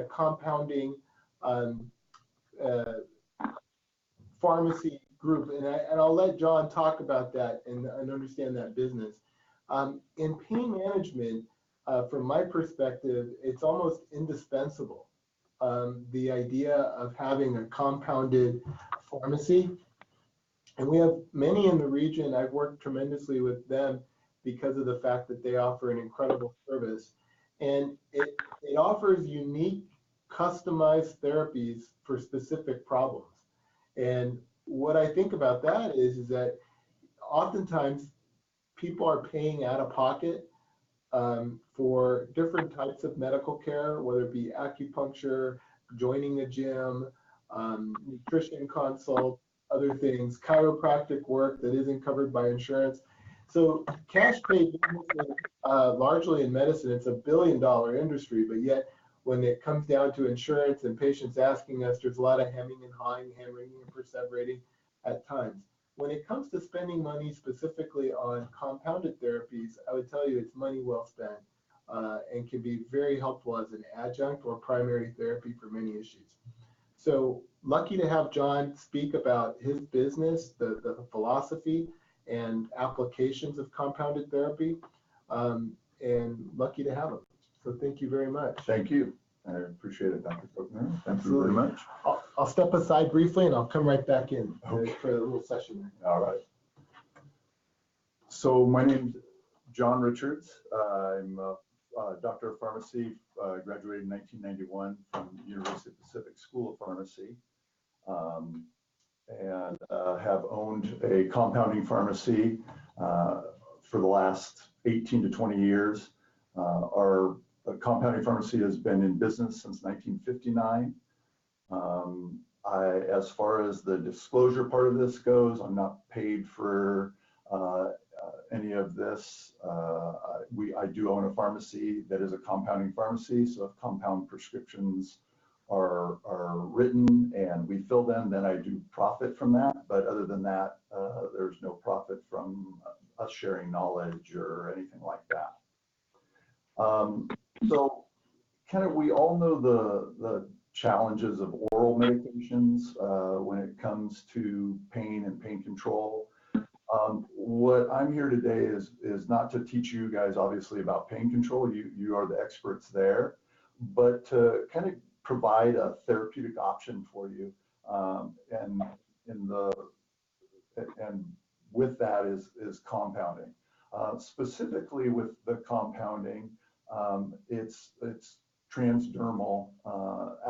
compounding uh, pharmacy group, and I'll let John talk about that and understand that business. In pain management, from my perspective, it's almost indispensable. The idea of having a compounded pharmacy, and we have many in the region. I've worked tremendously with them because of the fact that they offer an incredible service, and it offers unique, customized therapies for specific problems. And what I think about that is that oftentimes people are paying out of pocket for different types of medical care, whether it be acupuncture, joining a gym, nutrition consult, other things, chiropractic work that isn't covered by insurance. So cash pay business, largely in medicine, it's $1 billion industry, but yet when it comes down to insurance and patients asking us, there's a lot of hemming and hawing, hand-wringing and perseverating at times. When it comes to spending money specifically on compounded therapies, I would tell you it's money well spent and can be very helpful as an adjunct or primary therapy for many issues. So lucky to have John speak about his business, the philosophy and applications of compounded therapy, and lucky to have him. So thank you very much. Thank you. I appreciate it, Dr. Faulkner. Thank you very much. I'll step aside briefly and I'll come right back in for a little session. All right. So my name's John Richards. I'm a doctor of pharmacy, graduated in 1991 from University of Pacific School of Pharmacy, and have owned a compounding pharmacy for the last 18 to 20 years. Our compounding pharmacy has been in business since 1959. As far as the disclosure part of this goes, I'm not paid for any of this. I do own a pharmacy that is a compounding pharmacy, so if compound prescriptions are written and we fill them, then I do profit from that. But other than that, there's no profit from us sharing knowledge or anything like that. So kind of, we all know the challenges of oral medications when it comes to pain and pain control. What I'm here today is not to teach you guys obviously about pain control. You are the experts there, but to kind of provide a therapeutic option for you. And with that is compounding. Specifically with the compounding, it's transdermal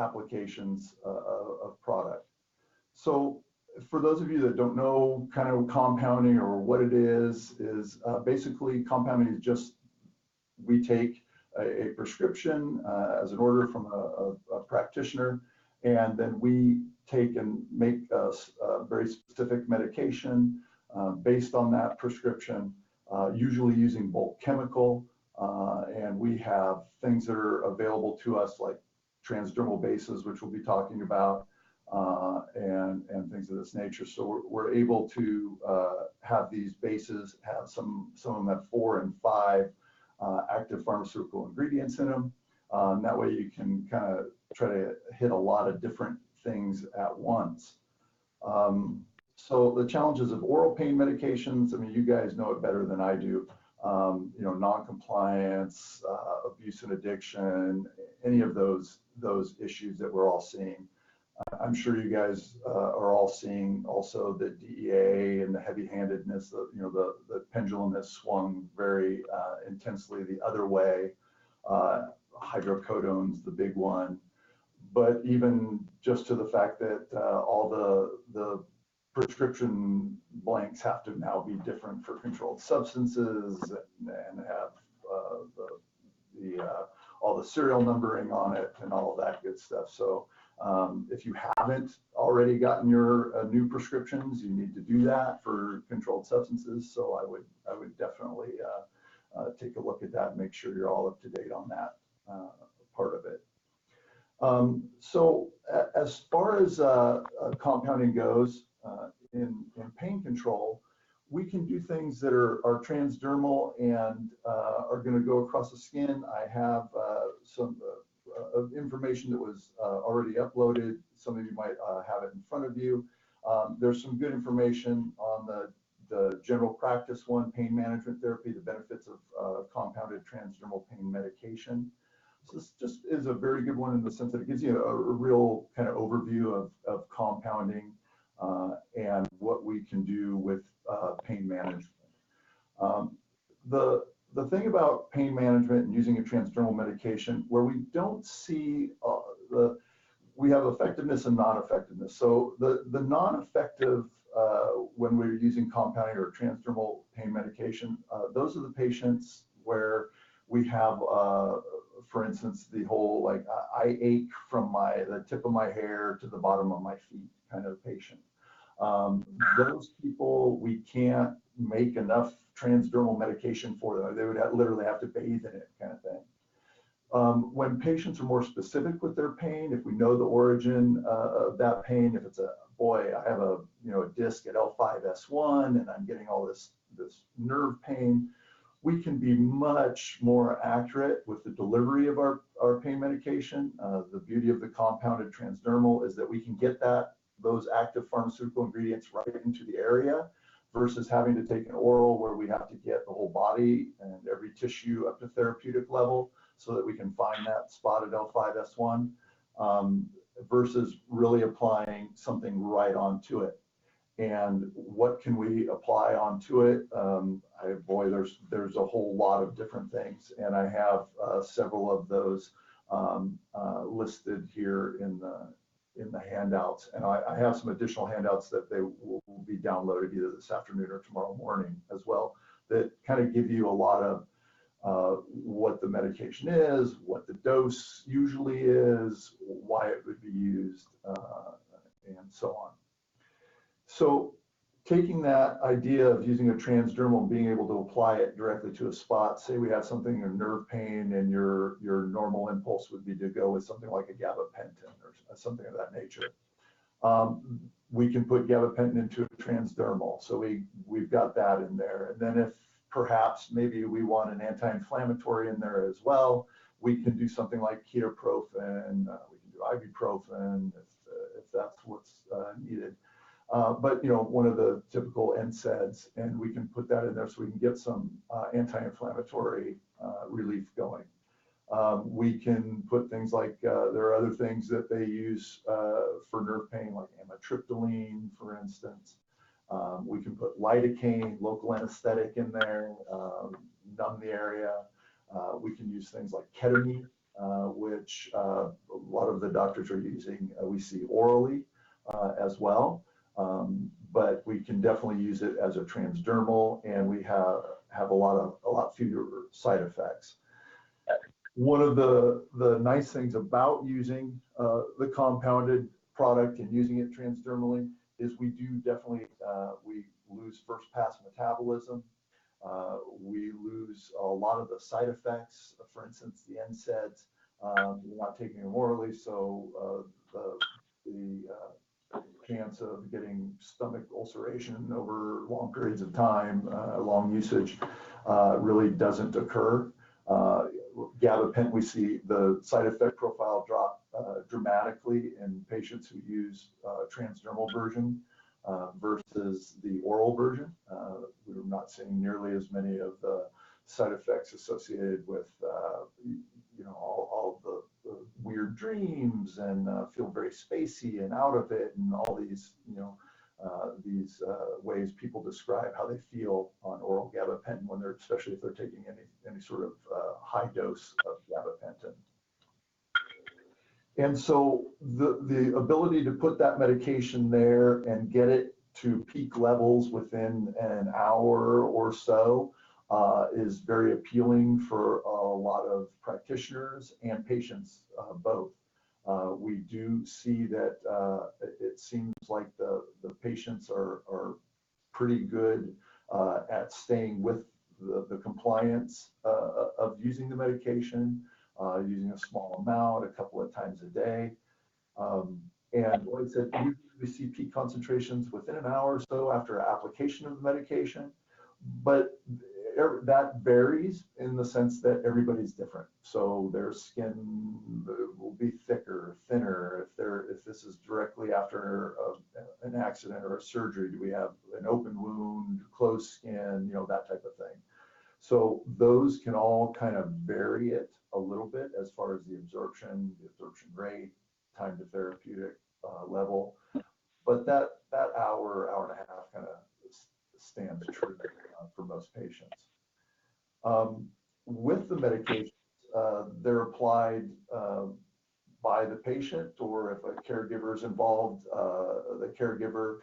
applications of product. So for those of you that don't know kind of compounding or what it is basically compounding is just, we take a prescription as an order from a practitioner, and then we take and make a very specific medication based on that prescription, usually using bulk chemical. And we have things that are available to us like transdermal bases, which we'll be talking about, and things of this nature. So we're able to have these bases, have some of them have 4 and 5 active pharmaceutical ingredients in them. That way you can kind of try to hit a lot of different things at once. So the challenges of oral pain medications, I mean, you guys know it better than I do. You know, non-compliance, abuse and addiction, any of those issues that we're all seeing. I'm sure you guys are all seeing also the DEA and the heavy-handedness. You know, the pendulum has swung very intensely the other way. Hydrocodone's the big one, but even just to the fact that all the prescription blanks have to now be different for controlled substances and have all the serial numbering on it and all of that good stuff. So if you haven't already gotten your new prescriptions, you need to do that for controlled substances. So I would definitely take a look at that and make sure you're all up to date on that part of it. So as far as compounding goes, in pain control, we can do things that are transdermal and are going to go across the skin. I have some of information that was already uploaded. Some of you might have it in front of you. There's some good information on the general practice one, pain management therapy, the benefits of compounded transdermal pain medication. So this just is a very good one in the sense that it gives you a real kind of overview of compounding and what we can do with pain management. The thing about pain management and using a transdermal medication, where we don't see we have effectiveness and non-effectiveness. So the non-effective when we're using compounding or transdermal pain medication, those are the patients where we have, for instance, the whole like I ache from the tip of my hair to the bottom of my feet kind of patient. Those people, we can't make enough transdermal medication for them. They would literally have to bathe in it kind of thing. When patients are more specific with their pain, if we know the origin of that pain, if it's boy, I have a disc at L5S1 and I'm getting all this nerve pain, we can be much more accurate with the delivery of our pain medication. The beauty of the compounded transdermal is that we can get those active pharmaceutical ingredients right into the area versus having to take an oral where we have to get the whole body and every tissue up to therapeutic level so that we can find that spot at L5S1 versus really applying something right onto it. And what can we apply onto it? Boy, there's a whole lot of different things, and I have several of those listed here in the handouts, and I have some additional handouts that they will be downloaded either this afternoon or tomorrow morning as well, that kind of give you a lot of what the medication is, what the dose usually is, why it would be used, and so on. So taking that idea of using a transdermal and being able to apply it directly to a spot, say we have something in nerve pain and your normal impulse would be to go with something like a gabapentin or something of that nature. We can put gabapentin into a transdermal. So we've got that in there. And then if perhaps maybe we want an anti-inflammatory in there as well, we can do something like ketoprofen, we can do ibuprofen if that's what's needed. But one of the typical NSAIDs, and we can put that in there so we can get some anti-inflammatory relief going. We can put things like, there are other things that they use for nerve pain, like amitriptyline, for instance. We can put lidocaine, local anesthetic in there, numb the area. We can use things like ketamine, which a lot of the doctors are using. We see orally as well. But we can definitely use it as a transdermal, and we have a lot fewer side effects. One of the nice things about using the compounded product and using it transdermally is we do definitely we lose first pass metabolism. We lose a lot of the side effects. For instance, the NSAIDs, we're not taking them orally, so the chance of getting stomach ulceration over long periods of time, long usage, really doesn't occur. Gabapentin, we see the side effect profile drop dramatically in patients who use transdermal version versus the oral version. We're not seeing nearly as many of the side effects associated with all the weird dreams and feel very spacey and out of it, and all these these ways people describe how they feel on oral gabapentin when especially if they're taking any sort of high dose of gabapentin. And so the ability to put that medication there and get it to peak levels within an hour or so is very appealing for a lot of practitioners and patients both. We do see that it seems like the patients are pretty good at staying with the compliance of using the medication, using a small amount a couple of times a day. And like I said, we see peak concentrations within an hour or so after application of the medication. But that varies in the sense that everybody's different. So their skin will be thicker, thinner. If this is directly after an accident or a surgery, do we have an open wound, closed skin, you know, that type of thing. So those can all kind of vary it a little bit as far as the absorption rate, time to therapeutic level. But that hour and a half kind of stands true for most patients. With the medications, they're applied by the patient, or if a caregiver is involved, the caregiver,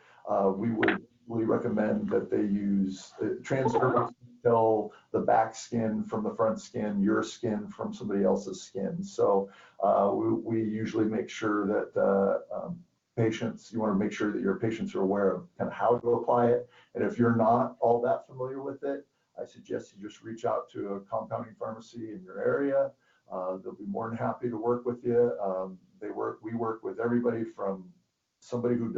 we recommend that they use transdermal till the back skin from the front skin, your skin from somebody else's skin. So we usually make sure that patients, you want to make sure that your patients are aware of kind of how to apply it. And if you're not all that familiar with it, I suggest you just reach out to a compounding pharmacy in your area. They'll be more than happy to work with you. We work with everybody from somebody who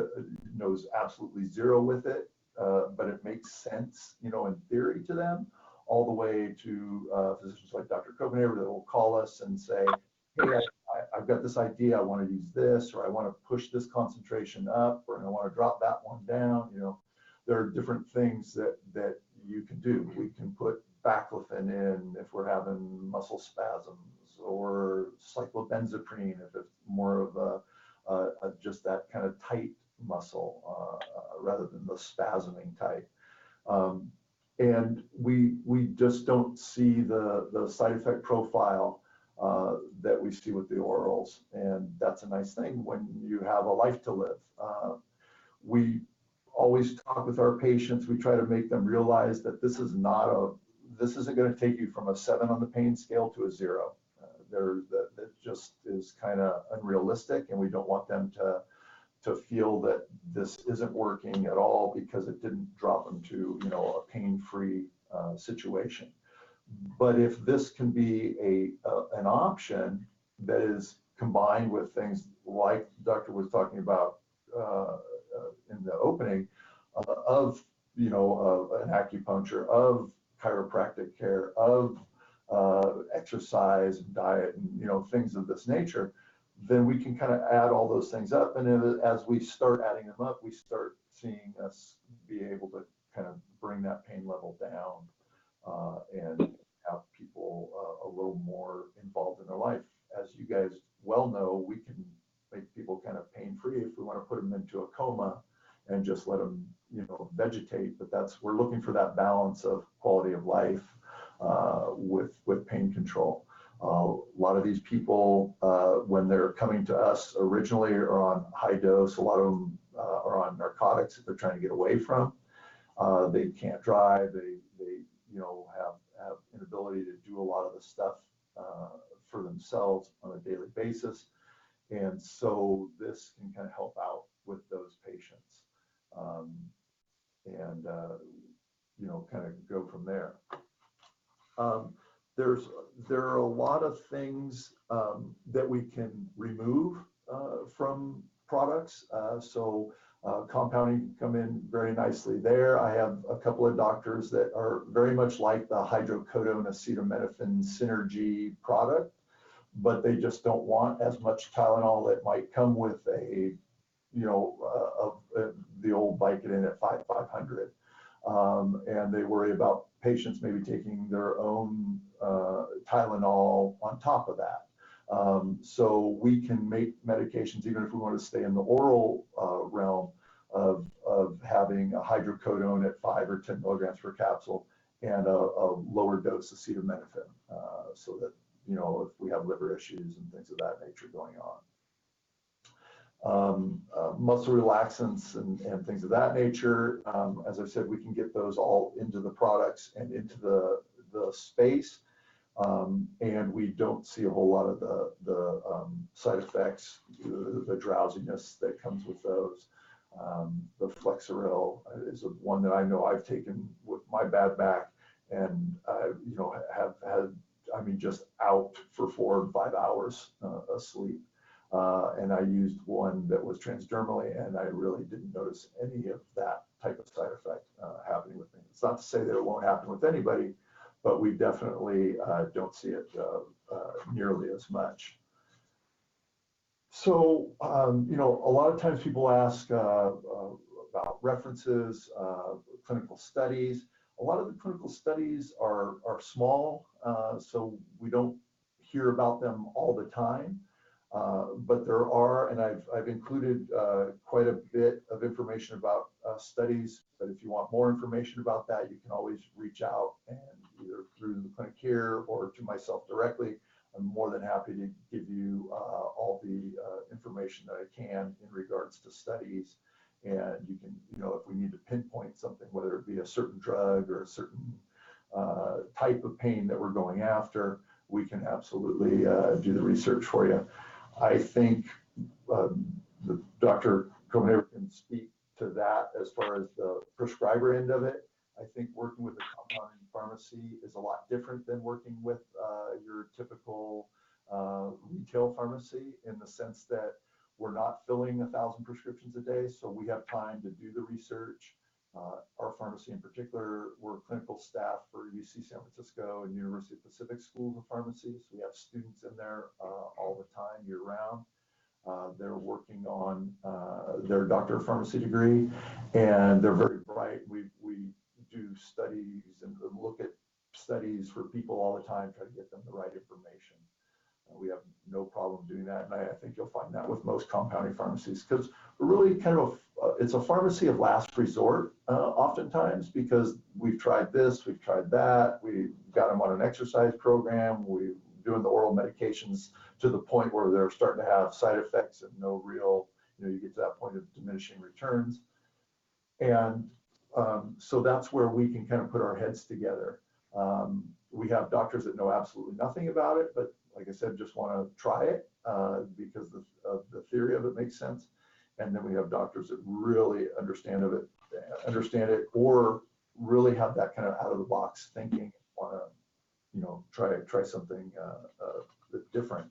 knows absolutely zero with it, but it makes sense, you know, in theory to them, all the way to physicians like Dr. Covenaver that will call us and say, hey, I've got this idea, I want to use this, or I want to push this concentration up, or I want to drop that one down. You know, there are different things that you can do. We can put baclofen in if we're having muscle spasms, or cyclobenzaprine if it's more of just that kind of tight muscle rather than the spasming type. And we just don't see the side effect profile that we see with the orals, and that's a nice thing when you have a life to live. We always talk with our patients. We try to make them realize that this isn't going to take you from a 7 on the pain scale to a 0. That just is kind of unrealistic, and we don't want them to feel that this isn't working at all because it didn't drop them to, you know, a pain-free situation. But if this can be an option that is combined with things like the doctor was talking about in the opening, of, you know, an acupuncture, of chiropractic care, of exercise and diet, and, you know, things of this nature, then we can kind of add all those things up. And as we start adding them up, we start seeing us be able to kind of bring that pain level down and have people a little more involved in their life. As you guys well know, we can make people kind of pain-free if we want to put them into a coma and just let them, you know, vegetate. But we're looking for that balance of quality of life with pain control. A lot of these people, when they're coming to us originally, are on high dose. A lot of them are on narcotics that they're trying to get away from. They can't drive. They you know, have inability to do a lot of the stuff for themselves on a daily basis. And so this can kind of help out with those patients, and you know, kind of go from there. There are a lot of things that we can remove from products. So compounding come in very nicely there. I have a couple of doctors that are very much like the hydrocodone acetaminophen synergy product, but they just don't want as much Tylenol that might come with a, you know, the old Vicodin at 500. And they worry about patients maybe taking their own Tylenol on top of that. So we can make medications, even if we want to stay in the oral realm, of having a hydrocodone at 5 or 10 milligrams per capsule and a lower dose acetaminophen, so that, you know, if we have liver issues and things of that nature going on. Muscle relaxants and things of that nature. As I said, we can get those all into the products and into the space, and we don't see a whole lot of the side effects, the drowsiness that comes with those. The Flexeril is one that I know I've taken with my bad back, and you know, have had, I mean, just out for 4 or 5 hours asleep. And I used one that was transdermally, and I really didn't notice any of that type of side effect happening with me. It's not to say that it won't happen with anybody, but we definitely don't see it nearly as much. So, a lot of times people ask about references, clinical studies. A lot of the clinical studies are small, so we don't hear about them all the time. But there are, and I've included quite a bit of information about studies, but if you want more information about that, you can always reach out, and either through the clinic here or to myself directly. I'm more than happy to give you all the information that I can in regards to studies. And you can, if we need to pinpoint something, whether it be a certain drug or a certain type of pain that we're going after, we can absolutely do the research for you. I think the Dr. Cohen can speak to that as far as the prescriber end of it. I think working with a compounding pharmacy is a lot different than working with your typical retail pharmacy, in the sense that we're not filling 1,000 prescriptions a day, so we have time to do the research. Our pharmacy in particular, we're clinical staff for UC San Francisco and University of Pacific Schools of Pharmacy, so we have students in there all the time, year round. They're working on their doctor of pharmacy degree, and they're very bright. We do studies and look at studies for people all the time, try to get them the right information. We have no problem doing that, and I think you'll find that with most compounding pharmacies, because we're really kind of it's a pharmacy of last resort oftentimes, because we've tried this, we've tried that, we got them on an exercise program, we're doing the oral medications to the point where they're starting to have side effects and no real, you get to that point of diminishing returns. And so that's where we can kind of put our heads together. We have doctors that know absolutely nothing about it, but like I said, just want to try it because of the theory of it makes sense. And then we have doctors that really understand it, or really have that kind of out of the box thinking, want to, try something different.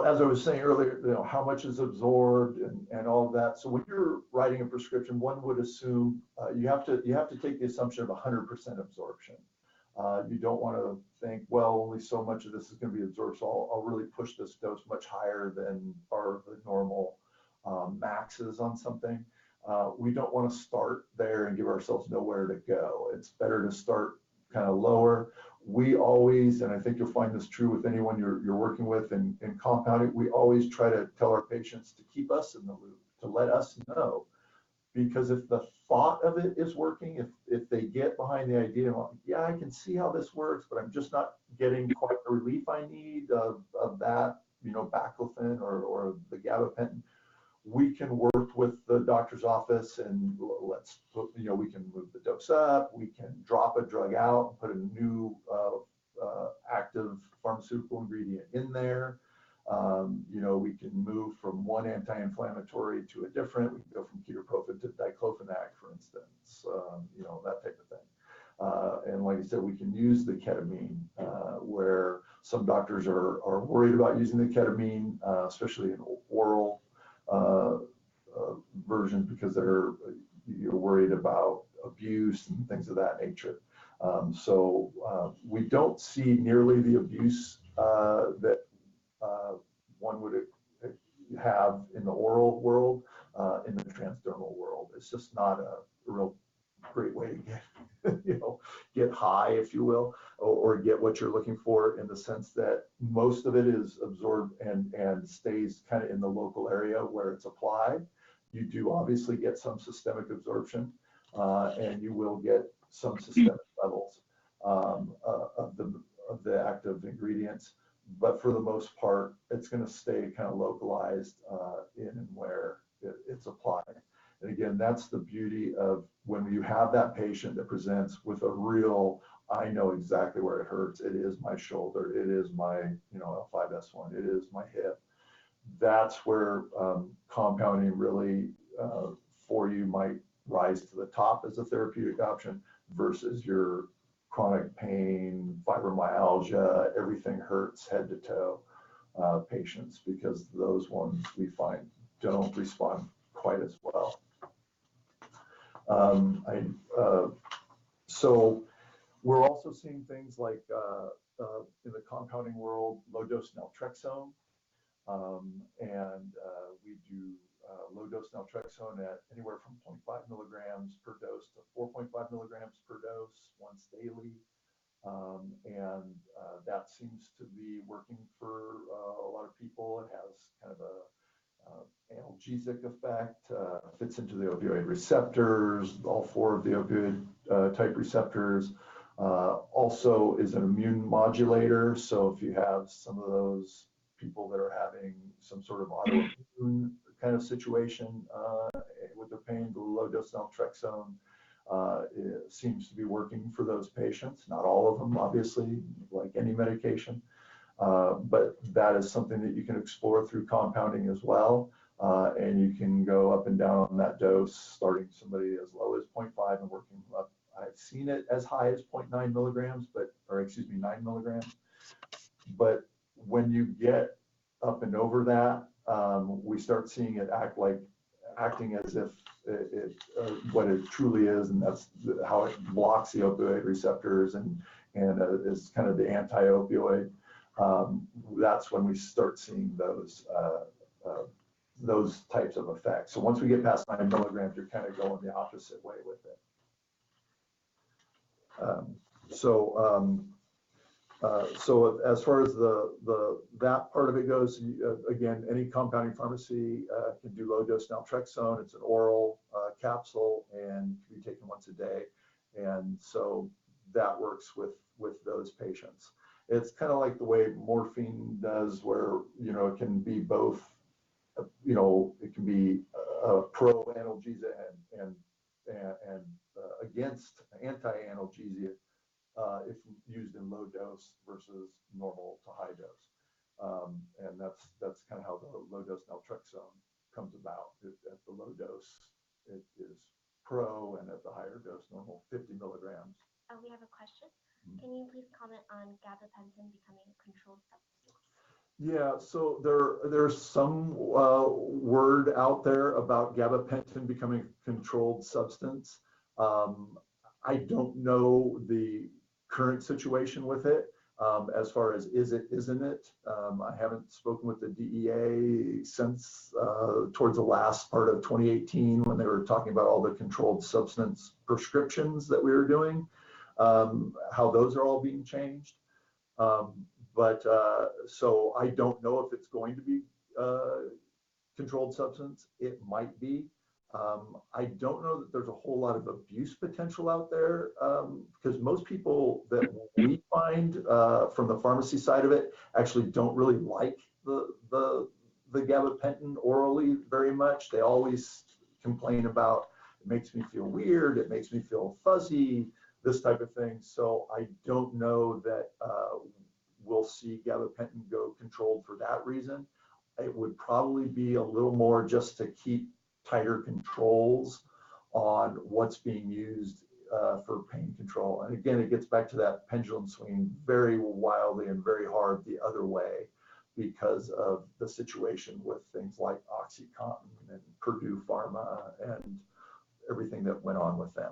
As I was saying earlier, how much is absorbed and all of that. So when you're writing a prescription, one would assume you have to take the assumption of 100% absorption. You don't want to think, well, only so much of this is going to be absorbed, so I'll really push this dose much higher than the normal maxes on something. We don't want to start there and give ourselves nowhere to go. It's better to start kind of lower. We always, and I think you'll find this true with anyone you're working with in compounding, we always try to tell our patients to keep us in the loop, to let us know. Because if the thought of it is working, if they get behind the idea, yeah, I can see how this works, but I'm just not getting quite the relief I need of that, baclofen or the gabapentin, we can work with the doctor's office and let's put, we can move the dose up, we can drop a drug out and put a new active pharmaceutical ingredient in there. We can move from one anti-inflammatory to a different. We can go from ketoprofen to diclofenac, for instance, that type of thing. And like I said, we can use the ketamine, where some doctors are worried about using the ketamine, especially in oral versions, because you're worried about abuse and things of that nature. So we don't see nearly the abuse that one would have in the oral world, in the transdermal world. It's just not a real great way to get high, if you will, or get what you're looking for, in the sense that most of it is absorbed and stays kind of in the local area where it's applied. You do obviously get some systemic absorption, and you will get some systemic levels of the active ingredients. But for the most part, it's going to stay kind of localized in and where it's applied. And again, that's the beauty of when you have that patient that presents with a real, I know exactly where it hurts. It is my shoulder. It is my, L5S1. It is my hip. That's where compounding really for you might rise to the top as a therapeutic option versus your chronic pain, fibromyalgia, everything hurts head to toe patients, because those ones we find don't respond quite as well. So we're also seeing things like in the compounding world, low-dose naltrexone, and we do low-dose naltrexone at anywhere from 0.5 milligrams per dose to 4.5 milligrams per dose once daily. And that seems to be working for a lot of people. It has kind of a analgesic effect, fits into the opioid receptors, all four of the opioid type receptors. Also is an immune modulator. So if you have some of those people that are having some sort of autoimmune kind of situation with their pain, the low dose naltrexone it seems to be working for those patients. Not all of them, obviously, like any medication. But that is something that you can explore through compounding as well. And you can go up and down on that dose, starting somebody as low as 0.5 and working up. I've seen it as high as 0.9 milligrams, or excuse me, 9 milligrams. But when you get up and over that, we start seeing it acting as if what it truly is, and that's how it blocks the opioid receptors and is kind of the anti-opioid. That's when we start seeing those types of effects. So once we get past 9 milligrams, you're kind of going the opposite way with it. So as far as that part of it goes, again, any compounding pharmacy can do low dose naltrexone. It's an oral capsule and can be taken once a day, and so that works with those patients. It's kind of like the way morphine does, where it can be both. It can be pro analgesia and against anti-analgesia if used in low dose versus normal to high dose. And that's kind of how the low dose naltrexone comes about. At the low dose, it is pro, and at the higher dose, normal, 50 milligrams. We have a question. Can you please comment on gabapentin becoming a controlled substance? Yeah, so there's some word out there about gabapentin becoming a controlled substance. I don't know the current situation with it as far as is it, isn't it. I haven't spoken with the DEA since towards the last part of 2018 when they were talking about all the controlled substance prescriptions that we were doing, how those are all being changed. So I don't know if it's going to be controlled substance. It might be. I don't know that there's a whole lot of abuse potential out there because most people that we find from the pharmacy side of it actually don't really like the gabapentin orally very much. They always complain about, it makes me feel weird, it makes me feel fuzzy, this type of thing. So I don't know that we'll see gabapentin go controlled for that reason. It would probably be a little more just to keep tighter controls on what's being used for pain control. And again, it gets back to that pendulum swinging very wildly and very hard the other way because of the situation with things like OxyContin and Purdue Pharma and everything that went on with them.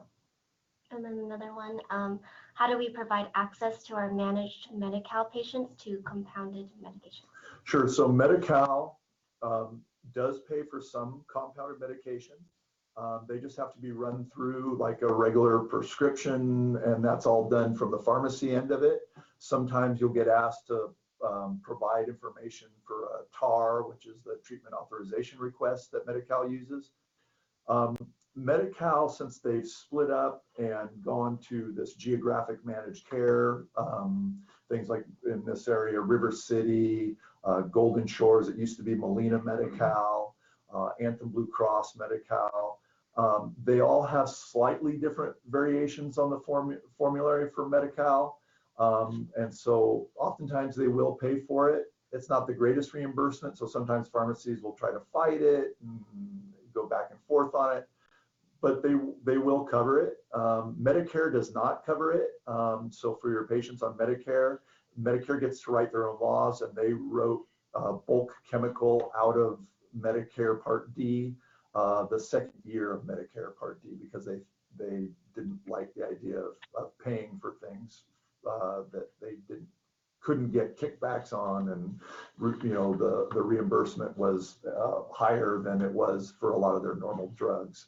And then another one, how do we provide access to our managed Medi-Cal patients to compounded medication? Sure, so Medi-Cal does pay for some compounded medication. They just have to be run through like a regular prescription, and that's all done from the pharmacy end of it. Sometimes you'll get asked to provide information for a TAR, which is the treatment authorization request that Medi-Cal uses. Medi-Cal, since they've split up and gone to this geographic managed care, things like in this area, River City, Golden Shores, it used to be Molina Medi-Cal, Anthem Blue Cross Medi-Cal. They all have slightly different variations on the formulary for Medi-Cal. And so oftentimes they will pay for it. It's not the greatest reimbursement, so sometimes pharmacies will try to fight it and go back and forth on it, but they will cover it. Medicare does not cover it. So for your patients on Medicare gets to write their own laws, and they wrote bulk chemical out of Medicare Part D the second year of Medicare Part D because they didn't like the idea of paying for things that they couldn't get kickbacks on, and the reimbursement was higher than it was for a lot of their normal drugs.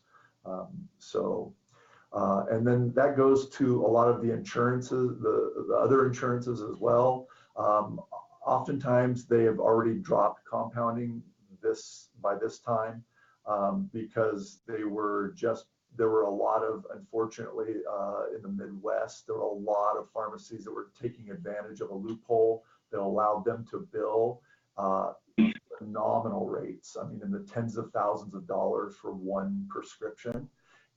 And then that goes to a lot of the insurances, the other insurances as well. Oftentimes they have already dropped compounding by this time because there were a lot of, unfortunately, in the Midwest, there were a lot of pharmacies that were taking advantage of a loophole that allowed them to bill phenomenal rates. I mean, in the tens of thousands of dollars for one prescription.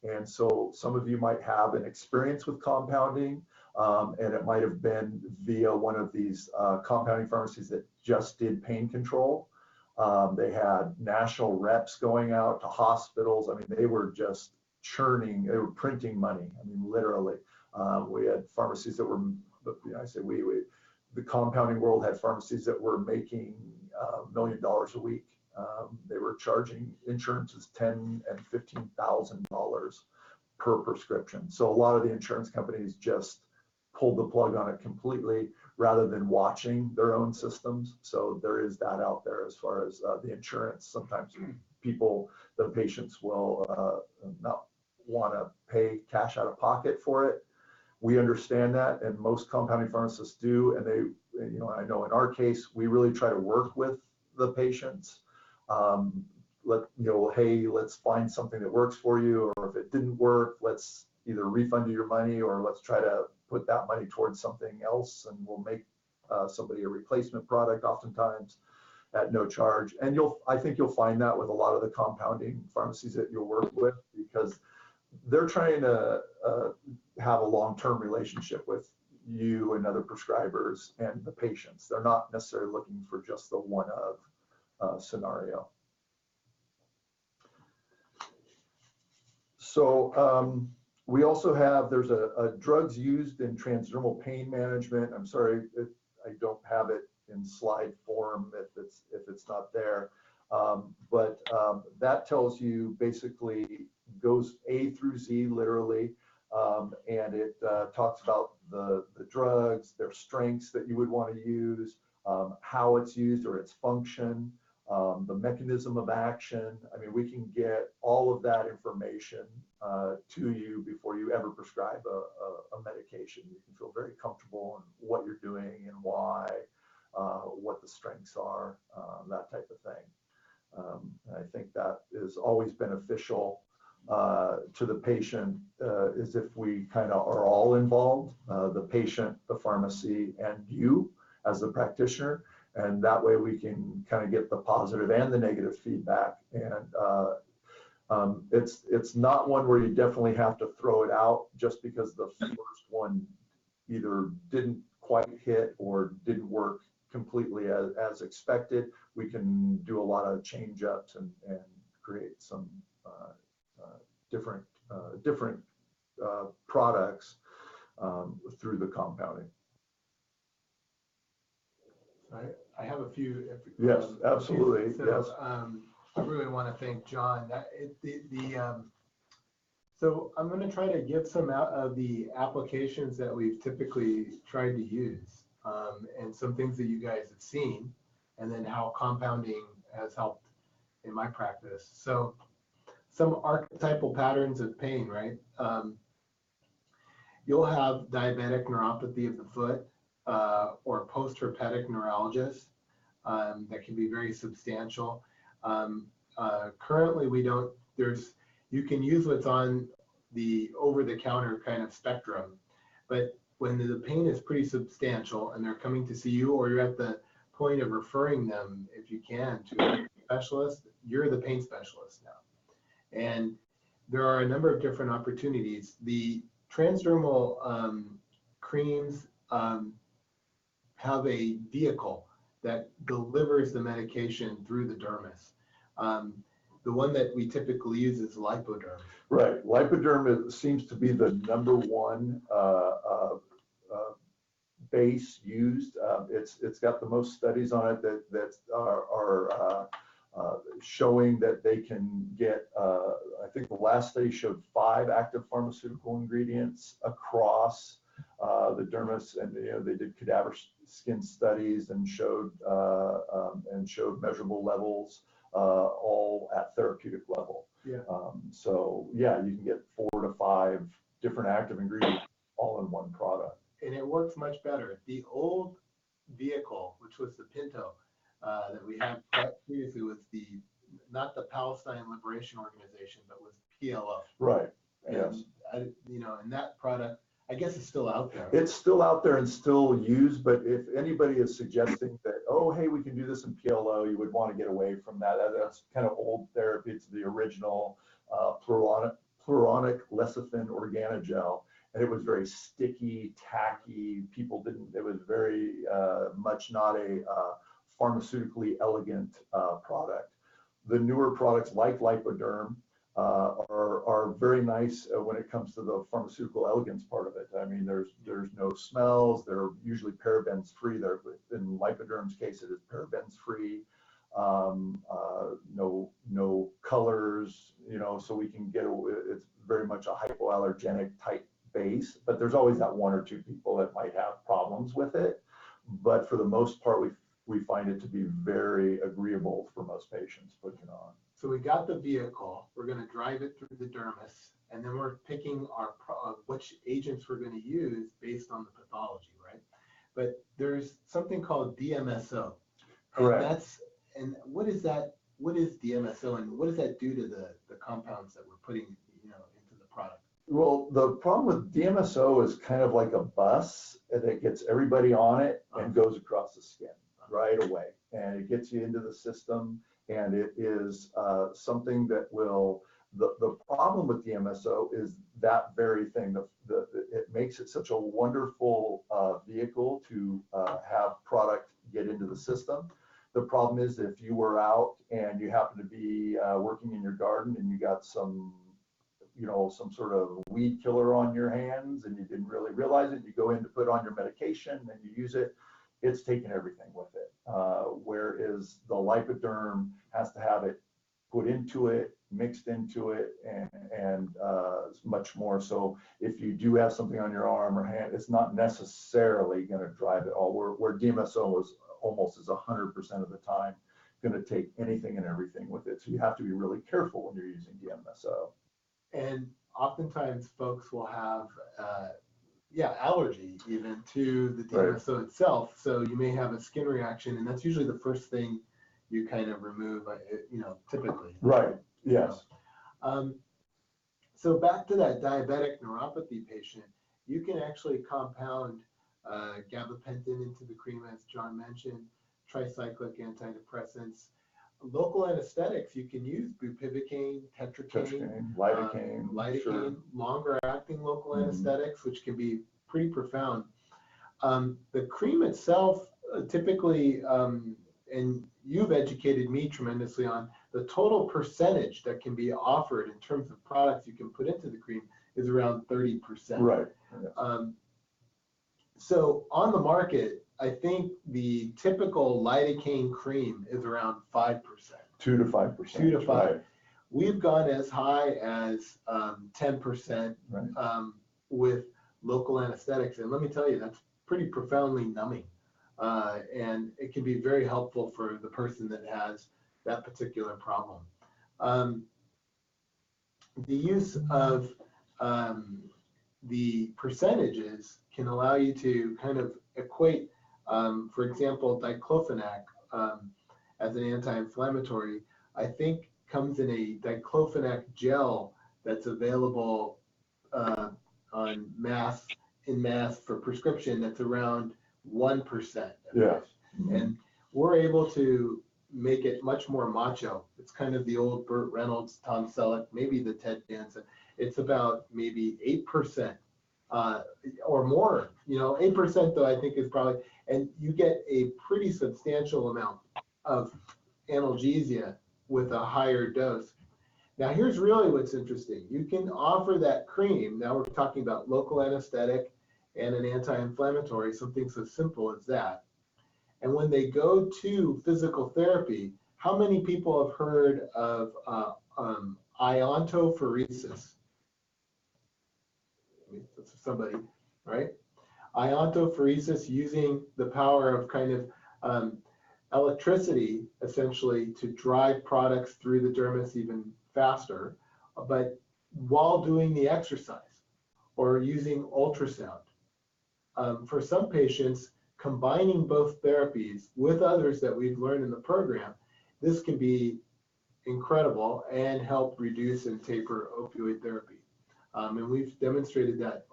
And so some of you might have an experience with compounding, and it might have been via one of these compounding pharmacies that just did pain control. They had national reps going out to hospitals. I mean, they were just churning, they were printing money. I mean, literally. We had pharmacies that were, I say the compounding world had pharmacies that were making $1 million a week. They were charging insurances $10,000 and $15,000 per prescription. So a lot of the insurance companies just pulled the plug on it completely rather than watching their own systems. So there is that out there as far as the insurance. Sometimes the patients will not want to pay cash out of pocket for it. We understand that, and most compounding pharmacists do. And they, I know in our case, we really try to work with the patients. Hey, let's find something that works for you, or if it didn't work, let's either refund you your money, or let's try to put that money towards something else, and we'll make somebody a replacement product oftentimes at no charge. And I think you'll find that with a lot of the compounding pharmacies that you'll work with, because they're trying to have a long-term relationship with you and other prescribers and the patients. They're not necessarily looking for just the one-of scenario. So we also have, there's a drugs used in transdermal pain management. I'm sorry, I don't have it in slide form if it's not there. But that tells you basically goes A through Z literally, and it talks about the drugs, their strengths that you would want to use, how it's used or its function, the mechanism of action. I mean, we can get all of that information to you before you ever prescribe a medication. You can feel very comfortable in what you're doing and why, what the strengths are, that type of thing. I think that is always beneficial to the patient, is if we kind of are all involved, the patient, the pharmacy, and you as the practitioner. And that way we can kind of get the positive and the negative feedback. And it's not one where you definitely have to throw it out just because the first one either didn't quite hit or didn't work completely as expected. We can do a lot of change ups and create some different products through the compounding. I have a few. Yes, absolutely. So, yes. I really want to thank John. So I'm going to try to give some out of the applications that we've typically tried to use, and some things that you guys have seen, and then how compounding has helped in my practice. So some archetypal patterns of pain, right? You'll have diabetic neuropathy of the foot, or post-herpetic neuralgias that can be very substantial. Currently, you can use what's on the over-the-counter kind of spectrum, but when the pain is pretty substantial and they're coming to see you, or you're at the point of referring them, if you can, to a specialist, you're the pain specialist now. And there are a number of different opportunities. The transdermal creams have a vehicle that delivers the medication through the dermis. The one that we typically use is lipoderm. Right, lipoderm seems to be the #1 base used. It's got the most studies on it that are showing that they can get, I think the last study showed 5 active pharmaceutical ingredients across the dermis, and they did cadaver skin studies and showed measurable levels, all at therapeutic level. Yeah. So yeah, you can get 4 to 5 different active ingredients all in one product. And it works much better. The old vehicle, which was the Pinto, that we had previously, was not the Palestine Liberation Organization, but was PLO. Right. And, Yes. And that product, I guess, is still out there. It's still out there and still used, but if anybody is suggesting that, oh, hey, we can do this in PLO, you would want to get away from that. That's kind of old therapy. It's the original pluronic lecithin organogel, and it was very sticky, tacky. People didn't, it was very much not a pharmaceutically elegant product. The newer products like Lipoderm are very nice when it comes to the pharmaceutical elegance part of it. I mean, there's no smells. They're usually parabens free. They're, in Lipoderm's case, it is parabens free. No colors, so we can get, it's very much a hypoallergenic type base, but there's always that 1 or 2 people that might have problems with it. But for the most part, we find it to be very agreeable for most patients putting it on. So we got the vehicle, we're going to drive it through the dermis, and then we're picking which agents we're going to use based on the pathology, right? But there's something called DMSO. Correct. And what is that? What is DMSO, and what does that do to the compounds that we're putting into the product? Well, the problem with DMSO is kind of like a bus that gets everybody on it and goes across the skin right away, and it gets you into the system. And it is something that will, the problem with DMSO is that very thing. It makes it such a wonderful vehicle to have product get into the system. The problem is if you were out and you happen to be working in your garden and you got some sort of weed killer on your hands and you didn't really realize it, you go in to put on your medication and you use it, it's taking everything with it. Whereas the Lipoderm has to have it put into it, mixed into it, and much more. So if you do have something on your arm or hand, it's not necessarily going to drive it all. Where DMSO is almost as 100% of the time going to take anything and everything with it. So you have to be really careful when you're using DMSO. And oftentimes folks will have allergy even to the DMSO itself. So you may have a skin reaction, and that's usually the first thing you kind of remove, typically. Right. Yes. So back to that diabetic neuropathy patient, you can actually compound gabapentin into the cream, as John mentioned, tricyclic antidepressants. Local anesthetics, you can use bupivacaine, tetracaine, lidocaine, sure. Longer acting local anesthetics, which can be pretty profound. The cream itself, typically, and you've educated me tremendously on, the total percentage that can be offered in terms of products you can put into the cream is around 30%. Right. Yes. So on the market, I think the typical lidocaine cream is around 5%. 2 to 5%. 2 to 5. Right. We've gone as high as 10% with local anesthetics. And let me tell you, that's pretty profoundly numbing. And it can be very helpful for the person that has that particular problem. The use of the percentages can allow you to kind of equate, for example, diclofenac as an anti-inflammatory, I think comes in a diclofenac gel that's available in mass for prescription, that's around 1%. Yes. And we're able to make it much more macho. It's kind of the old Burt Reynolds, Tom Selleck, maybe the Ted Danson. It's about maybe 8% or more. 8% though I think is probably, and you get a pretty substantial amount of analgesia with a higher dose. Now here's really what's interesting. You can offer that cream. Now we're talking about local anesthetic and an anti-inflammatory, something so simple as that. And when they go to physical therapy, How many people have heard of iontophoresis? That's somebody, right? Iontophoresis, using the power of kind of electricity, essentially, to drive products through the dermis even faster, but while doing the exercise, or using ultrasound. For some patients, combining both therapies with others that we've learned in the program, this can be incredible and help reduce and taper opioid therapy. And we've demonstrated that,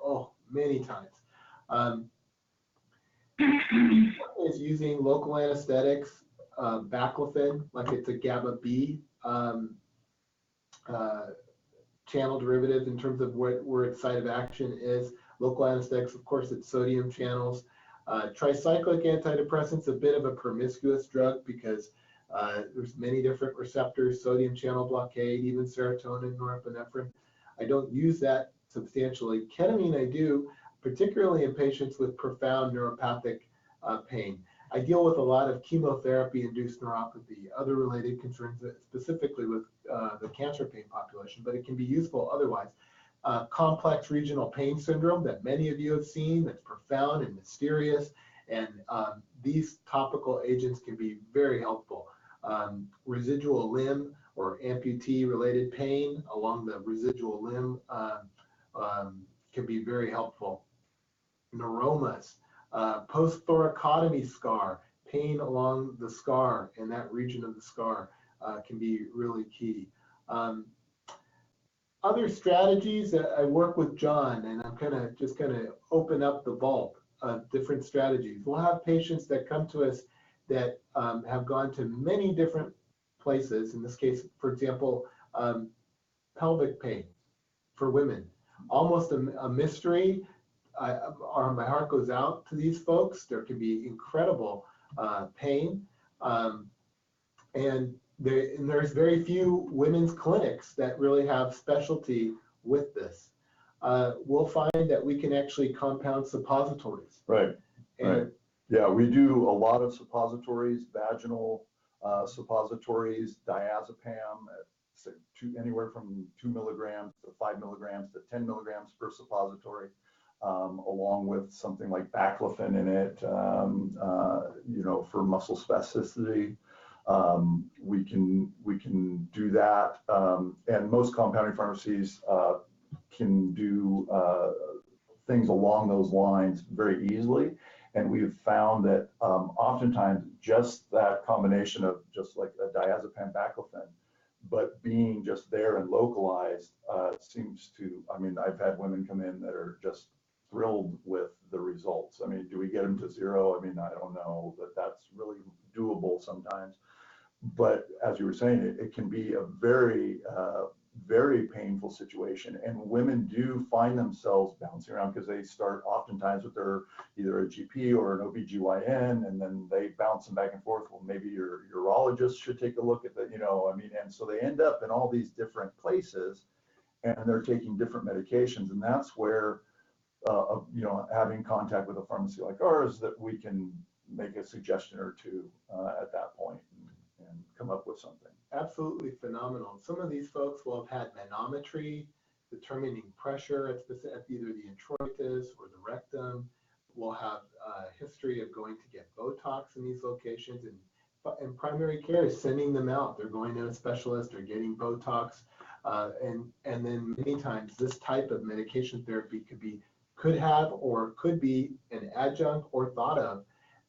many times. Is using local anesthetics, baclofen, like it's a GABA B channel derivative in terms of where its site of action is. Local anesthetics, of course, it's sodium channels. Tricyclic antidepressants, a bit of a promiscuous drug because there's many different receptors, sodium channel blockade, even serotonin, norepinephrine. I don't use that substantially. Ketamine I do, particularly in patients with profound neuropathic pain. I deal with a lot of chemotherapy-induced neuropathy, other related concerns, specifically with the cancer pain population, but it can be useful otherwise. Complex regional pain syndrome that many of you have seen, that's profound and mysterious, and these topical agents can be very helpful. Residual limb or amputee-related pain along the residual limb can be very helpful. Neuromas, post-thoracotomy scar, pain along the scar and that region of the scar can be really key. Other strategies that I work with John, and I'm just gonna open up the vault of different strategies. We'll have patients that come to us that have gone to many different places. In this case, for example, pelvic pain for women, almost a mystery. My heart goes out to these folks. There can be incredible pain, and there's very few women's clinics that really have specialty with this. We'll find that we can actually compound suppositories. Right. Right. Yeah, we do a lot of suppositories, vaginal suppositories, diazepam, anywhere from 2 milligrams to 5 milligrams to 10 milligrams per suppository. Along with something like baclofen in it, for muscle spasticity. We can do that, and most compounding pharmacies can do things along those lines very easily. And we've found that oftentimes just that combination of just like a diazepam baclofen, but being just there and localized seems to, I've had women come in that are just thrilled with the results. Do we get them to zero? I don't know, but that's really doable sometimes. But as you were saying, it can be a very, very painful situation. And women do find themselves bouncing around because they start oftentimes with either a GP or an OBGYN, and then they bounce them back and forth. Well, maybe your urologist should take a look at that, and so they end up in all these different places and they're taking different medications. And that's where having contact with a pharmacy like ours, that we can make a suggestion or two at that point and come up with something. Absolutely phenomenal. Some of these folks will have had manometry determining pressure at either the introitus or the rectum. We'll have a history of going to get Botox in these locations, and primary care is sending them out. They're going to a specialist or getting Botox, and then many times this type of medication therapy could have or could be an adjunct or thought of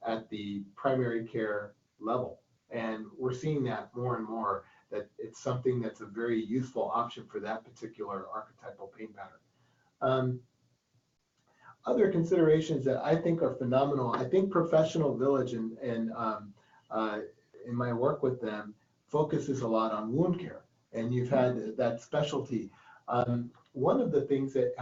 at the primary care level. And we're seeing that more and more, that it's something that's a very useful option for that particular archetypal pain pattern. Other considerations that I think are phenomenal, I think Professional Village and in my work with them focuses a lot on wound care, and you've had that specialty. One of the things that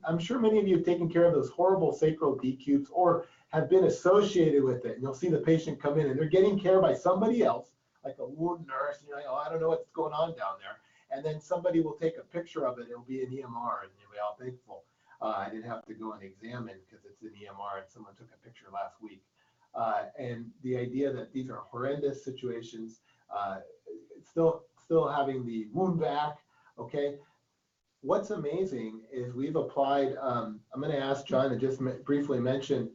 I'm sure many of you have taken care of those horrible sacral decubes or have been associated with it. And you'll see the patient come in and they're getting care by somebody else, like a wound nurse, and you're like, oh, I don't know what's going on down there. And then somebody will take a picture of it. It'll be an EMR, and you'll be all thankful. I didn't have to go and examine because it's an EMR and someone took a picture last week. And the idea that these are horrendous situations, uh, still having the wound vac. Okay. What's amazing is we've applied, I'm going to ask John to just briefly mention,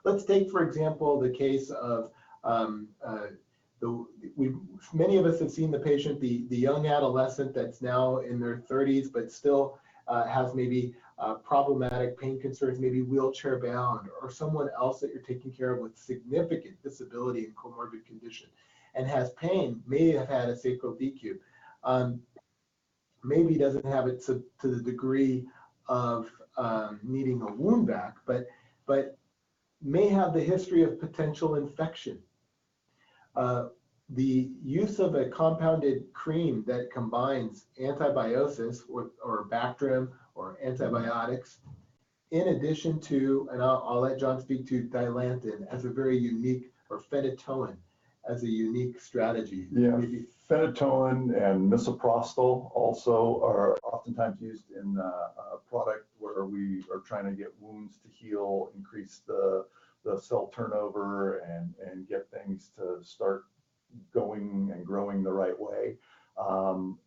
let's take, for example, the case of many of us have seen the patient, the young adolescent that's now in their 30s, but still has maybe problematic pain concerns, maybe wheelchair bound, or someone else that you're taking care of with significant disability and comorbid condition and has pain, may have had a sacral DQ. Maybe doesn't have it to the degree of needing a wound vac, but may have the history of potential infection. The use of a compounded cream that combines antibiosis or Bactrim or antibiotics, in addition to, and I'll let John speak to Dilantin as a very unique, or phenytoin as a unique strategy. Yeah, Maybe. phenytoin and misoprostol also are oftentimes used in a product where we are trying to get wounds to heal, increase the cell turnover, and get things to start going and growing the right way.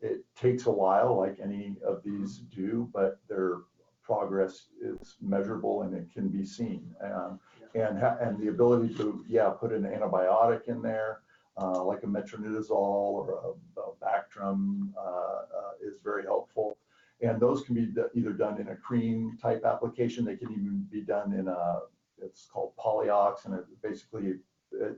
It takes a while, like any of these do, but their progress is measurable and it can be seen. And the ability to, put an antibiotic in there, like a metronidazole or a Bactrim, is very helpful. And those can be either done in a cream type application. They can even be done in it's called polyox, and it basically,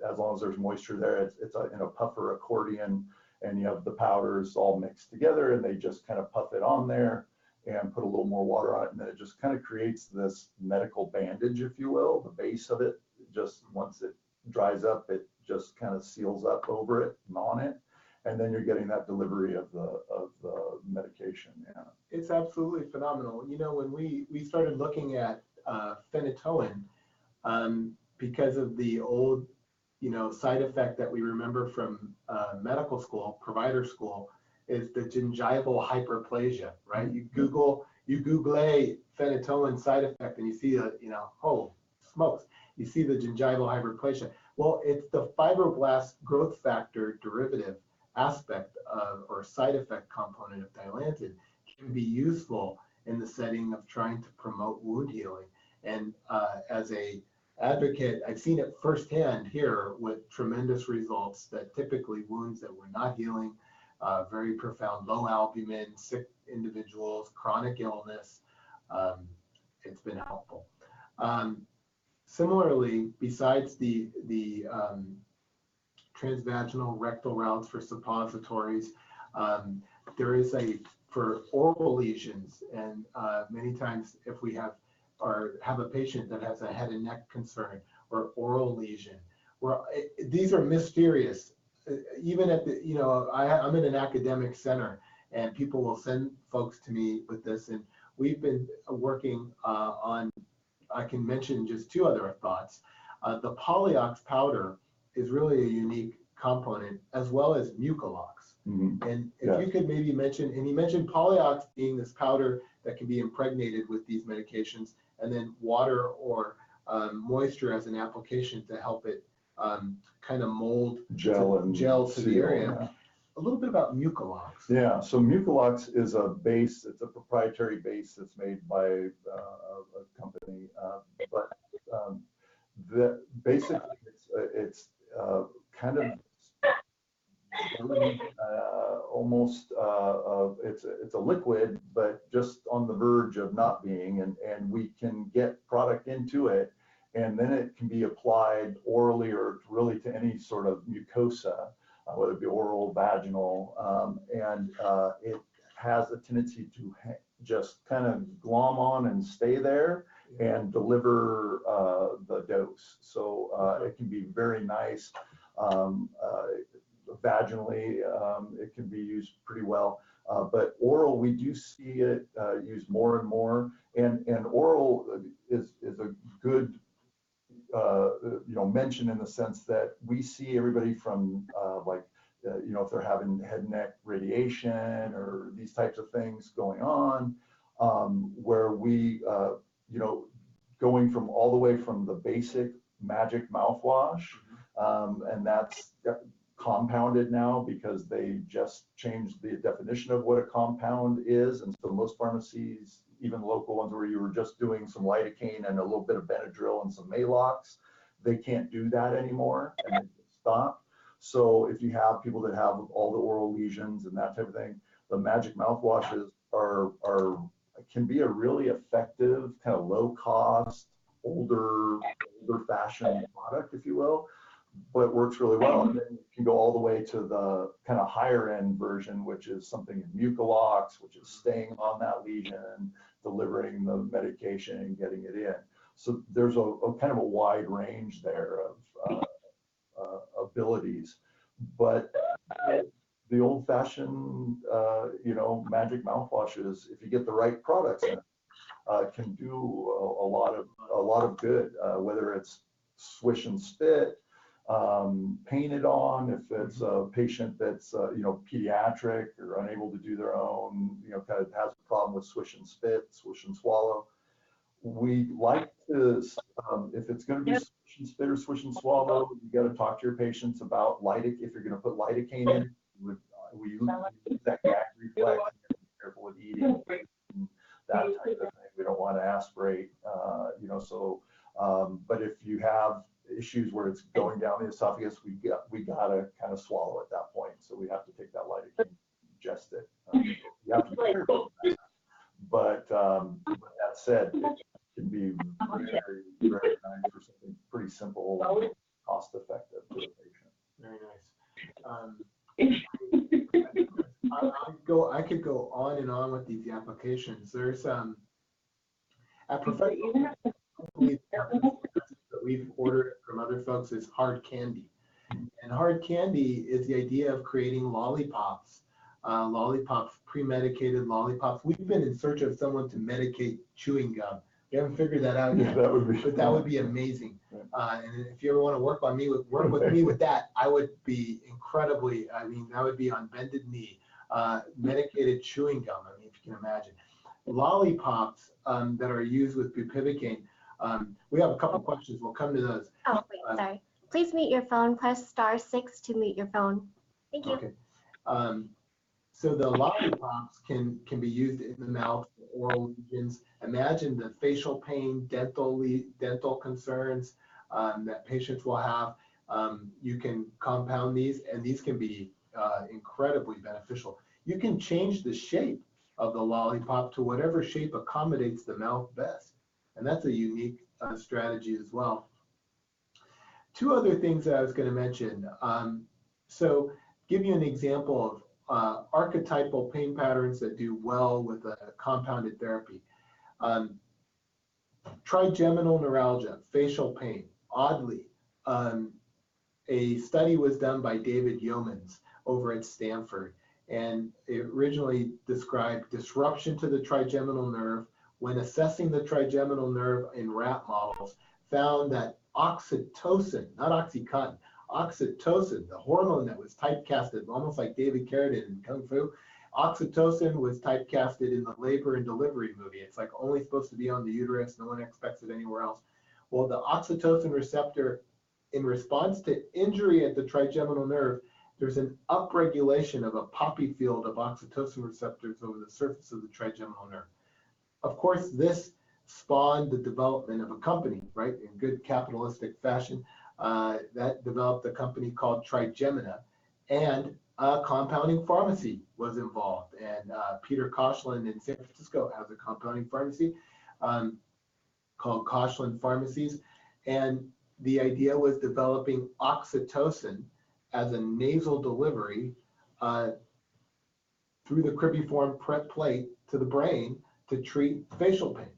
as long as there's moisture there, it's in a puffer accordion, and you have the powders all mixed together, and they just kind of puff it on there and put a little more water on it, and then it just kind of creates this medical bandage, if you will. The base of it, just once it dries up, it just kind of seals up over it and on it, and then you're getting that delivery of the medication. Yeah, it's absolutely phenomenal. You know, when we started looking at phenytoin, because of the old, side effect that we remember from medical school, provider school, is the gingival hyperplasia, right? You Google phenytoin side effect and you see oh smokes, you see the gingival hyperplasia. Well, it's the fibroblast growth factor derivative aspect of, or side effect component of Dilantin can be useful in the setting of trying to promote wound healing. And as a advocate, I've seen it firsthand here with tremendous results, that typically wounds that were not healing, very profound low albumin, sick individuals, chronic illness, it's been helpful. Similarly, besides the transvaginal rectal routes for suppositories, there is for oral lesions, and many times if we have a patient that has a head and neck concern or oral lesion, these are mysterious. Even at the, I'm in an academic center, and people will send folks to me with this, and we've been working on, I can mention just two other thoughts. The polyox powder is really a unique component, as well as Mucilox. Mm-hmm. And if you could maybe mention, and you mentioned polyox being this powder that can be impregnated with these medications, and then water or moisture as an application to help it kind of mold gel to the area. Yeah. A little bit about Mucilox. Yeah, so Mucilox is a base, it's a proprietary base that's made by a company, but basically it's kind of almost, it's a liquid, but just on the verge of not being, and we can get product into it, and then it can be applied orally or really to any sort of mucosa, whether it be oral, vaginal, and it has a tendency to just kind of glom on and stay there and deliver the dose. So it can be very nice. Vaginally, it can be used pretty well, but oral, we do see it used more and more, and oral is a good mention, in the sense that we see everybody from if they're having head and neck radiation or these types of things going on, where we going from all the way from the basic magic mouthwash, and that's compounded now because they just changed the definition of what a compound is. And so most pharmacies, even local ones where you were just doing some lidocaine and a little bit of Benadryl and some Maalox, they can't do that anymore and they stop. So if you have people that have all the oral lesions and that type of thing, the magic mouthwashes can be a really effective, kind of low cost, older fashioned product, if you will, but works really well. And then you can go all the way to the kind of higher end version, which is something in Mucilox, which is staying on that lesion, delivering the medication and getting it in. So there's a kind of a wide range there of abilities, but the old-fashioned, magic mouthwashes, if you get the right products in, can do a lot of good. Whether it's swish and spit, painted on, if it's a patient that's pediatric or unable to do their own, kind of has a problem with swish and spit, swish and swallow. We like to, if it's going to be swish and spit or swish and swallow, you got to talk to your patients about lidocaine. If you're going to put lidocaine in, we use that gag reflex. Be careful with eating, that type of thing. We don't want to aspirate, but if you have issues where it's going down the esophagus, we gotta kind of swallow at that point. So we have to take that lidocaine, ingest it. You have to be careful with that. But that said, it can be very, very nice for something pretty simple, cost effective to the patient. Very nice. I could go on and on with these applications. There's at professional that we've ordered from other folks is hard candy. And hard candy is the idea of creating lollipops, pre-medicated lollipops. We've been in search of someone to medicate chewing gum. We haven't figured that out yet, that would be but that would be amazing. And if you ever want to work with me with that, I would be incredibly, that would be on bended knee. Medicated chewing gum, if you can imagine. Lollipops that are used with bupivacaine. We have a couple questions. We'll come to those. Oh, wait, sorry. Please mute your phone. Press *6 to mute your phone. Thank you. Okay. So the lollipops can be used in the mouth for oral lesions. Imagine the facial pain, dental concerns that patients will have. You can compound these, and these can be incredibly beneficial. You can change the shape of the lollipop to whatever shape accommodates the mouth best. And that's a unique strategy as well. Two other things that I was going to mention. So give you an example of archetypal pain patterns that do well with a compounded therapy. Trigeminal neuralgia, facial pain. Oddly, a study was done by David Yeomans over at Stanford, and it originally described disruption to the trigeminal nerve. When assessing the trigeminal nerve in rat models, found that oxytocin, not Oxycontin, oxytocin, the hormone that was typecasted, almost like David Carradine in Kung Fu, oxytocin was typecasted in the labor and delivery movie. It's like only supposed to be on the uterus. No one expects it anywhere else. Well, the oxytocin receptor, in response to injury at the trigeminal nerve, there's an upregulation of a poppy field of oxytocin receptors over the surface of the trigeminal nerve. Of course, this spawned the development of a company, right, in good capitalistic fashion, that developed a company called Trigemina, and a compounding pharmacy was involved. And Peter Koshland in San Francisco has a compounding pharmacy called Koshland Pharmacies. And the idea was developing oxytocin as a nasal delivery through the cribriform plate to the brain to treat facial pain.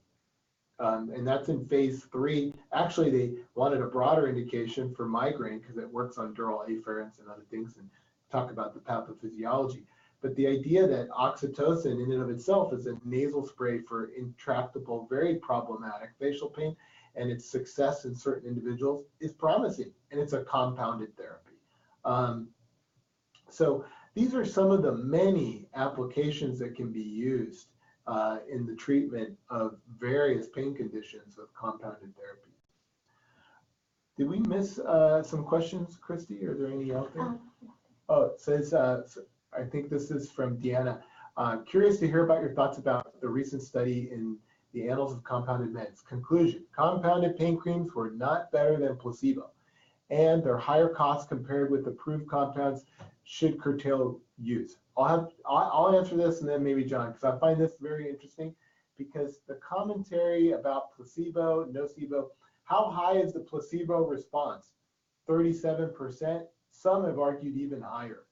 And that's in phase 3. Actually, they wanted a broader indication for migraine because it works on dural afferents and other things, and talk about the pathophysiology. But the idea that oxytocin in and of itself is a nasal spray for intractable, very problematic facial pain, and its success in certain individuals is promising, and it's a compounded therapy. So these are some of the many applications that can be used in the treatment of various pain conditions with compounded therapy. Did we miss some questions, Christy? Are there any out there? Oh, it says, I think this is from Deanna. Curious to hear about your thoughts about the recent study in the Annals of Compounded Meds. Conclusion, compounded pain creams were not better than placebo, and their higher costs compared with approved compounds should curtail use. I'll answer this and then maybe John, because I find this very interesting, because the commentary about placebo, nocebo, how high is the placebo response? 37%. Some have argued even higher.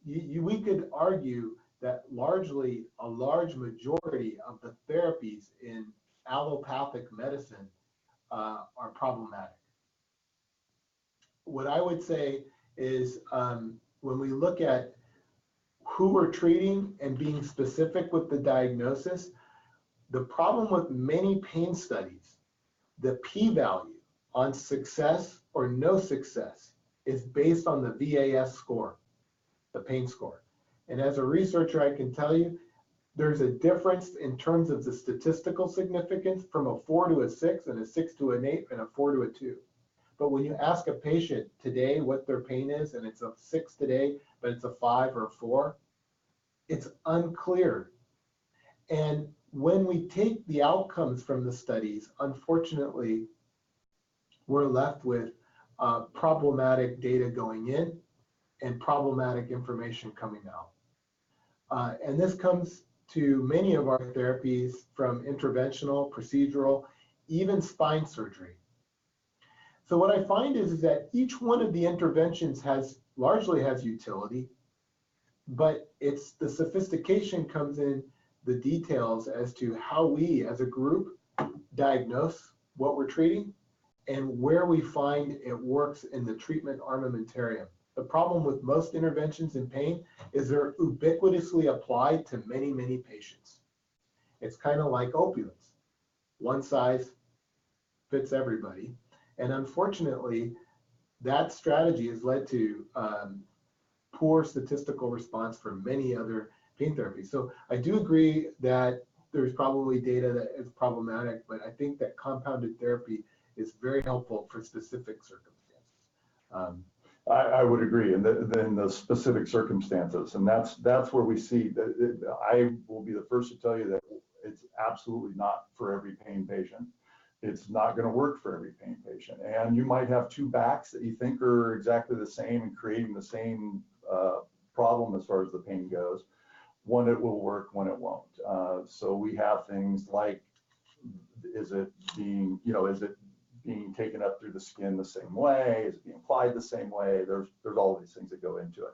We could argue that largely a large majority of the therapies in allopathic medicine are problematic. What I would say is when we look at who we're treating and being specific with the diagnosis, the problem with many pain studies, the p-value on success or no success is based on the VAS score, the pain score. And as a researcher, I can tell you, there's a difference in terms of the statistical significance from a 4 to a 6 and a 6 to an 8 and a 4 to a 2. But when you ask a patient today what their pain is, and it's a 6 today, but it's a 5 or a 4, it's unclear. And when we take the outcomes from the studies, unfortunately, we're left with problematic data going in and problematic information coming out. And this comes to many of our therapies, from interventional, procedural, even spine surgery. So what I find is that each one of the interventions largely has utility, but it's the sophistication comes in the details as to how we as a group diagnose what we're treating and where we find it works in the treatment armamentarium. The problem with most interventions in pain is they're ubiquitously applied to many, many patients. It's kind of like opioids. One size fits everybody. And unfortunately, that strategy has led to poor statistical response for many other pain therapies. So I do agree that there's probably data that is problematic, but I think that compounded therapy is very helpful for specific circumstances. I would agree, and then the specific circumstances, and that's where we see that. I will be the first to tell you that it's absolutely not for every pain patient. It's not going to work for every pain patient, and you might have two backs that you think are exactly the same and creating the same problem as far as the pain goes. One it will work, one it won't. So we have things like, is it being taken up through the skin the same way? Is it being applied the same way? There's all these things that go into it.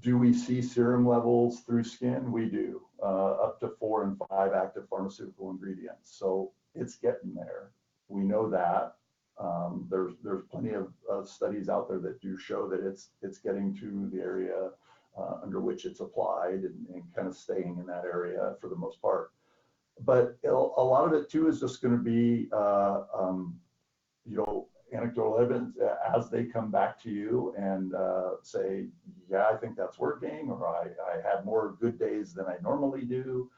Do we see serum levels through skin? We do, up to 4 and 5 active pharmaceutical ingredients. So it's getting there. We know that. There's plenty of studies out there that do show that it's getting to the area under which it's applied and kind of staying in that area for the most part. But a lot of it too is just going to be anecdotal evidence as they come back to you and say, yeah, I think that's working, or I had more good days than I normally do.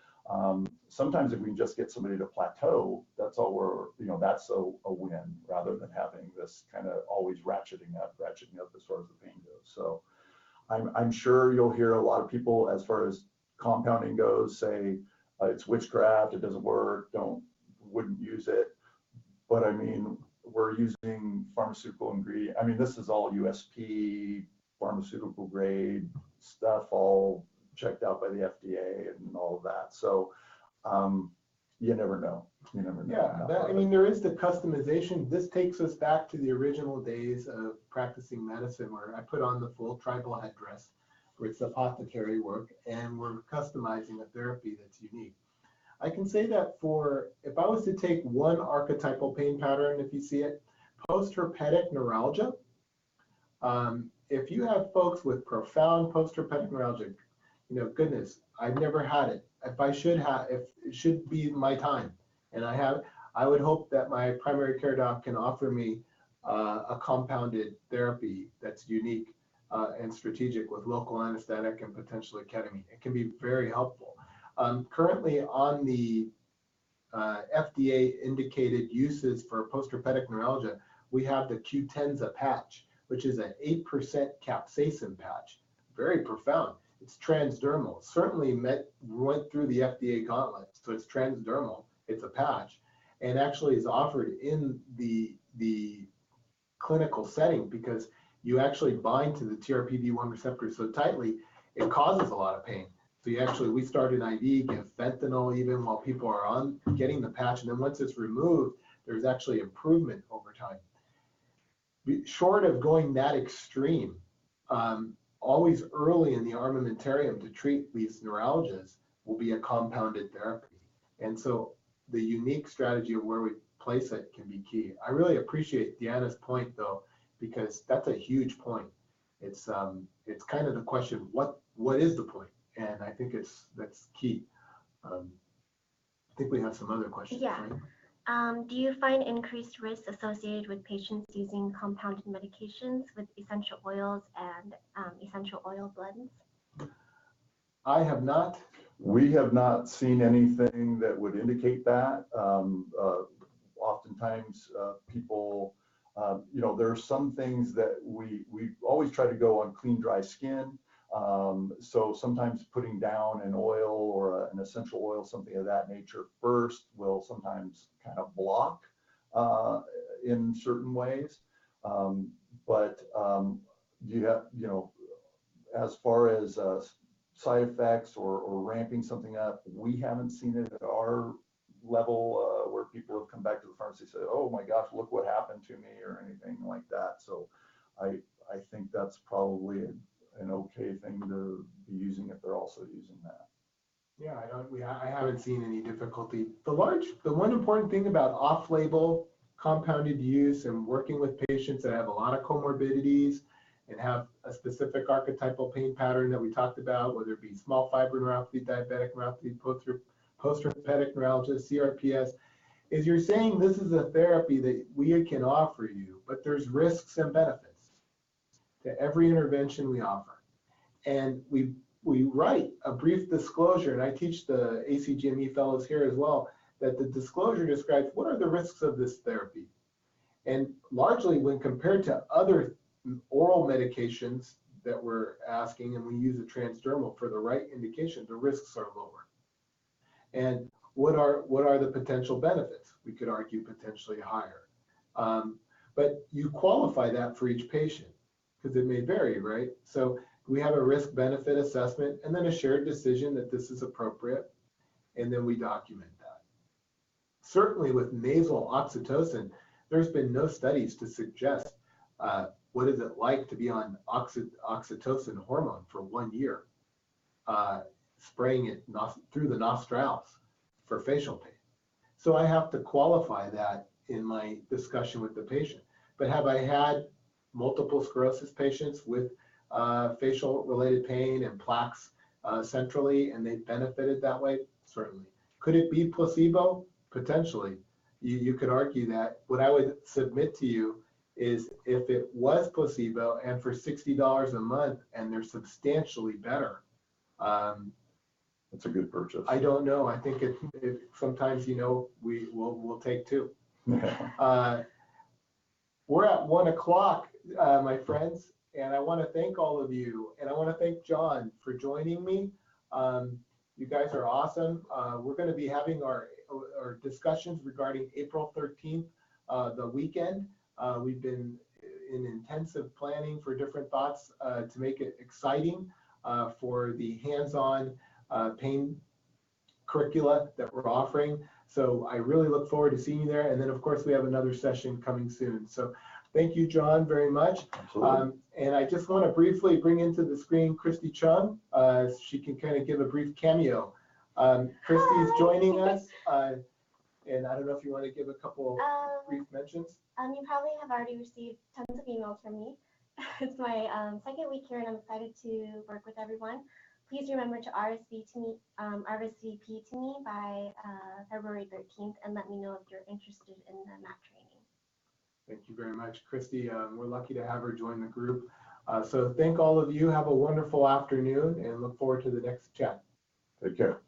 Sometimes if we can just get somebody to plateau, that's all that's a win, rather than having this kind of always ratcheting up as far as the pain goes. So I'm sure you'll hear a lot of people, as far as compounding goes, say it's witchcraft, it doesn't work, wouldn't use it. But I mean, we're using pharmaceutical ingredient. I mean, this is all USP, pharmaceutical grade stuff, all checked out by the FDA and all of that. So you never know. Yeah, I mean, there is the customization. This takes us back to the original days of practicing medicine, where I put on the full tribal headdress, where it's apothecary work, and we're customizing a therapy that's unique. I can say that if I was to take one archetypal pain pattern, if you see it, post-herpetic neuralgia. If you have folks with profound post-herpetic neuralgia, goodness, I've never had it. If it should be my time, and I would hope that my primary care doc can offer me a compounded therapy that's unique and strategic with local anesthetic and potentially ketamine. It can be very helpful. Currently on the FDA indicated uses for post-herpetic neuralgia, we have the Q-Tenza patch, which is an 8% capsaicin patch. very profound. It's transdermal. Certainly went through the FDA gauntlet, so it's transdermal. It's a patch, and actually is offered in the clinical setting because you actually bind to the TRPV1 receptor so tightly, it causes a lot of pain. So we start an IV, give fentanyl even while people are on getting the patch, and then once it's removed, there's actually improvement over time. Short of going that extreme, always early in the armamentarium to treat these neuralgias will be a compounded therapy. And so the unique strategy of where we place it can be key. I really appreciate Deanna's point though, because that's a huge point. It's kind of the question, what is the point? And I think that's key. I think we have some other questions. Yeah. Right? Do you find increased risks associated with patients using compounded medications with essential oils and essential oil blends? I have not. We have not seen anything that would indicate that. Oftentimes people, there are some things that we always try to go on clean, dry skin. So sometimes putting down an oil or an essential oil, something of that nature first will sometimes kind of block in certain ways. But you have, as far as side effects or ramping something up, we haven't seen it at our level where people have come back to the pharmacy and said, oh my gosh, look what happened to me or anything like that. So I think that's probably an okay thing to be using if they're also using that. Yeah, I haven't seen any difficulty. The one important thing about off-label compounded use and working with patients that have a lot of comorbidities and have a specific archetypal pain pattern that we talked about, whether it be small fiber neuropathy, diabetic neuropathy, post-herpetic neuralgia, CRPS, is you're saying this is a therapy that we can offer you, but there's risks and benefits to every intervention we offer. And we write a brief disclosure, and I teach the ACGME fellows here as well, that the disclosure describes what are the risks of this therapy. And largely when compared to other oral medications that we're asking, and we use a transdermal for the right indication, the risks are lower. And what are the potential benefits? We could argue potentially higher. But you qualify that for each patient because it may vary, right? So we have a risk benefit assessment and then a shared decision that this is appropriate, and then we document that. Certainly with nasal oxytocin, there's been no studies to suggest what is it like to be on oxytocin hormone for 1 year, spraying it through the nostrils for facial pain. So I have to qualify that in my discussion with the patient. But have I had multiple sclerosis patients with facial related pain and plaques centrally, and they benefited that way? Certainly. Could it be placebo? Potentially. You could argue that. What I would submit to you is if it was placebo and for $60 a month and they're substantially better. It's a good purchase. I don't know. I think it sometimes, we'll take two. We're at 1 o'clock, my friends, and I want to thank all of you. And I want to thank John for joining me. You guys are awesome. We're going to be having our discussions regarding April 13th, the weekend. We've been in intensive planning for different thoughts to make it exciting for the hands-on pain curricula that we're offering. So I really look forward to seeing you there. And then of course we have another session coming soon. So thank you, John, very much. And I just want to briefly bring into the screen Christy Chung. She can kind of give a brief cameo. Christy's joining us. And I don't know if you want to give a couple brief mentions. You probably have already received tons of emails from me. It's my second week here, and I'm excited to work with everyone. Please remember to RSVP to me by February 13th, and let me know if you're interested in the MAP training. Thank you very much, Christy. We're lucky to have her join the group. So thank all of you. Have a wonderful afternoon, and look forward to the next chat. Take care.